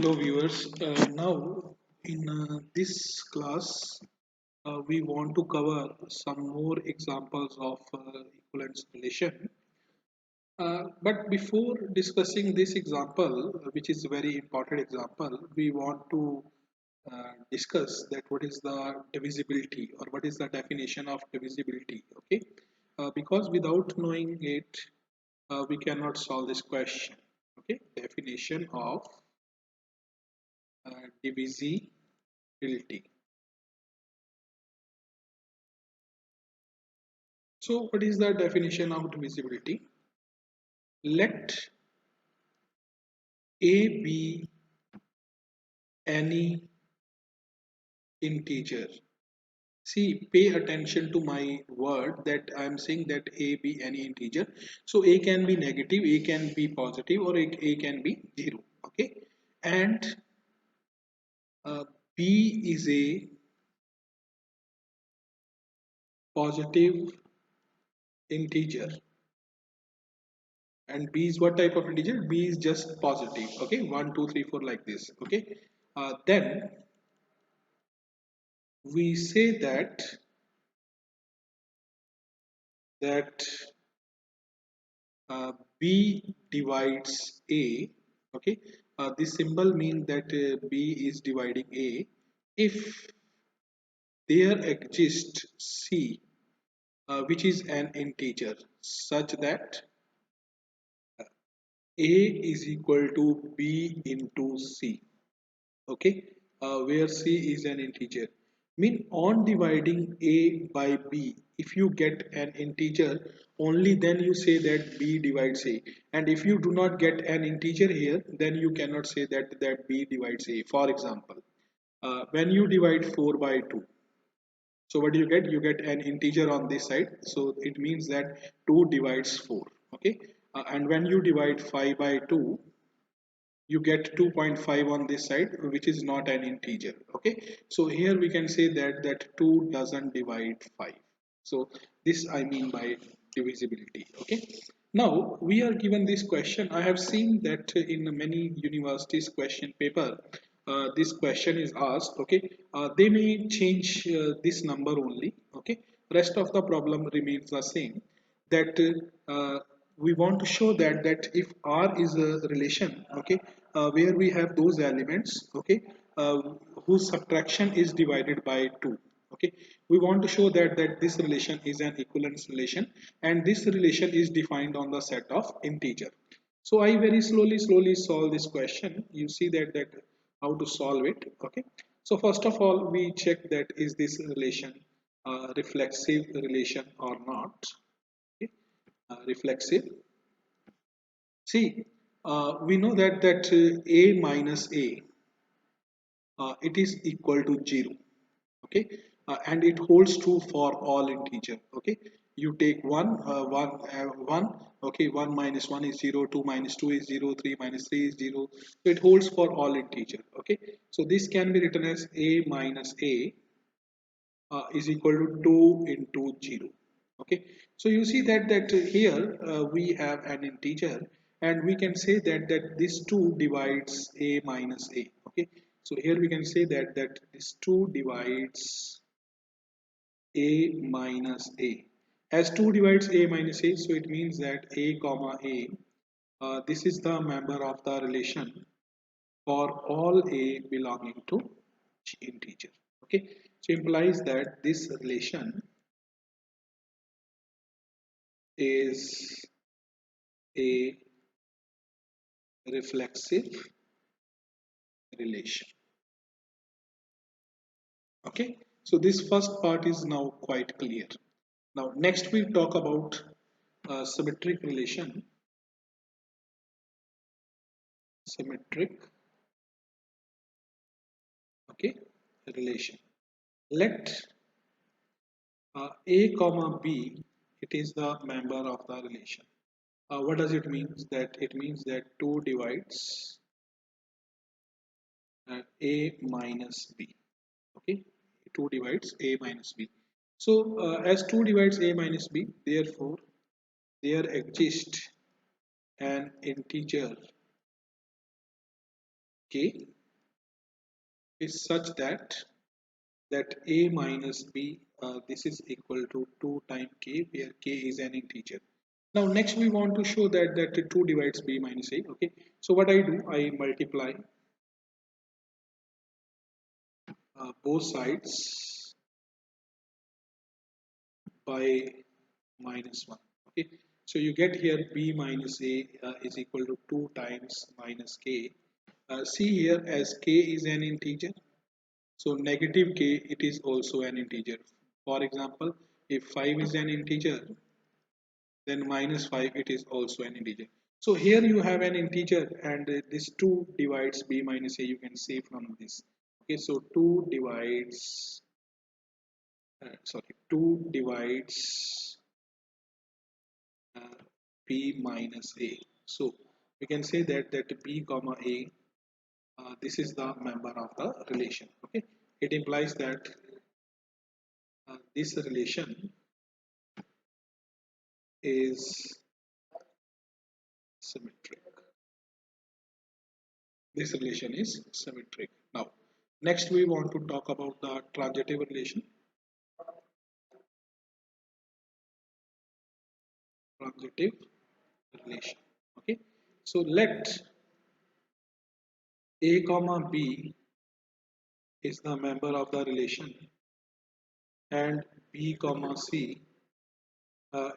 Hello viewers. Now in this class we want to cover some more examples of equivalence relation. But before discussing this example, which is a very important example, we want to discuss that what is the divisibility or what is the definition of divisibility. Okay, because without knowing it, we cannot solve this question. Okay, definition of divisibility. So what is the definition of divisibility? Let A be any integer. See, pay attention to my word that I am saying that A be any integer. So A can be negative, A can be positive, or A can be 0. Okay. And uh, B is a positive integer. And B is what type of integer? B is just positive. Okay. 1, 2, 3, 4 like this. Okay. Then we say that uh, B divides A. Okay, this symbol means that B is dividing A if there exists C, which is an integer, such that A is equal to B into C. Okay, where C is an integer. Mean on dividing A by B, if you get an integer, only then you say that B divides A. And if you do not get an integer here, then you cannot say that B divides A. For example, when you divide 4 by 2, so what do you get? You get an integer on this side. So it means that 2 divides 4. Okay, and when you divide 5 by 2, you get 2.5 on this side, which is not an integer. Okay, so here we can say that 2 doesn't divide 5. So this I mean by divisibility. Okay, now we are given this question. I have seen that in many universities question paper, this question is asked. Okay, they may change this number only. Okay, rest of the problem remains the same, that we want to show that if R is a relation, okay, where we have those elements, okay, uh, whose subtraction is divided by 2. Okay, we want to show that this relation is an equivalence relation, and this relation is defined on the set of integer. So I very slowly solve this question. You see that how to solve it. Okay, so first of all we check that is this relation reflexive relation or not. Okay, reflexive. See, we know that a minus a, it is equal to 0. Okay, and it holds true for all integer. Okay, you take 1, okay, 1 minus 1 is 0, 2 minus 2 is 0, 3 minus 3 is 0. So it holds for all integer. Okay, so this can be written as a minus a is equal to 2 into 0. Okay, so you see that here we have an integer, and we can say that this 2 divides a minus a. Okay, so here we can say that this 2 divides a minus a. As 2 divides a minus a, so it means that a comma a, this is the member of the relation for all a belonging to integer. Okay, so implies that this relation is a reflexive relation. Okay, so this first part is now quite clear. Now next we talk about symmetric relation. Symmetric, okay, relation. Let a comma b, it is the member of the relation. What does it mean? That it means that 2 divides a minus b. Okay, 2 divides a minus b. So as 2 divides a minus b, therefore there exists an integer k, is such that a minus b, this is equal to 2 times k, where k is an integer. Now next we want to show that 2 divides b minus a. Okay, so what I do, I multiply both sides by minus 1. Okay, so you get here b minus a is equal to 2 times minus k. See here, as k is an integer, so negative k, it is also an integer. For example, if 5 is an integer, then minus 5, it is also an integer. So here you have an integer, and this 2 divides b minus a, you can see from this. Okay, so 2 divides, sorry, 2 divides b minus a. So we can say that b comma a, this is the member of the relation. Okay, it implies that this relation is symmetric. This relation is symmetric. Now, next we want to talk about the transitive relation. Transitive relation. Okay. So let a comma b is the member of the relation, and b comma c,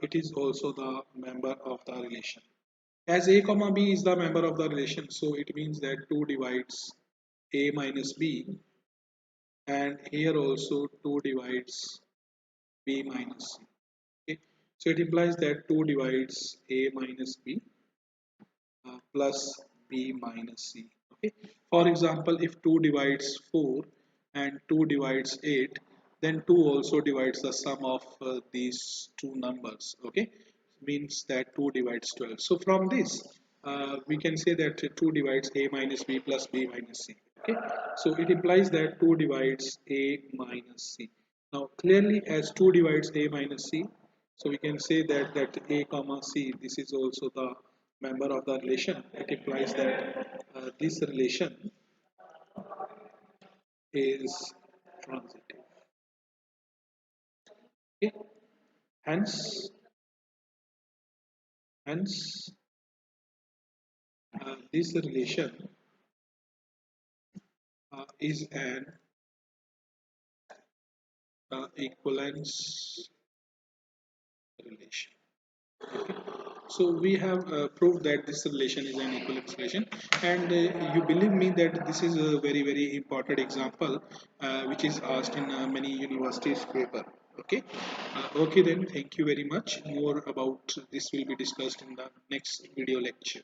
it is also the member of the relation. As a comma b is the member of the relation, so it means that 2 divides a minus b, and here also 2 divides b minus c. Okay, so it implies that 2 divides a minus b plus b minus c. Okay, for example, if 2 divides 4 and 2 divides 8, then 2 also divides the sum of these two numbers. Okay, means that 2 divides 12. So from this, we can say that 2 divides a minus b plus b minus c. Okay, so it implies that 2 divides a minus c. Now clearly, as 2 divides a minus c, so we can say that a comma c, this is also the member of the relation. It implies that this relation is transitive. Okay? Hence, hence, this relation is an equivalence relation. Okay. So we have proved that this relation is an equivalence relation, and you believe me that this is a very important example which is asked in many universities paper. Okay, okay then. Thank you very much. More about this will be discussed in the next video lecture.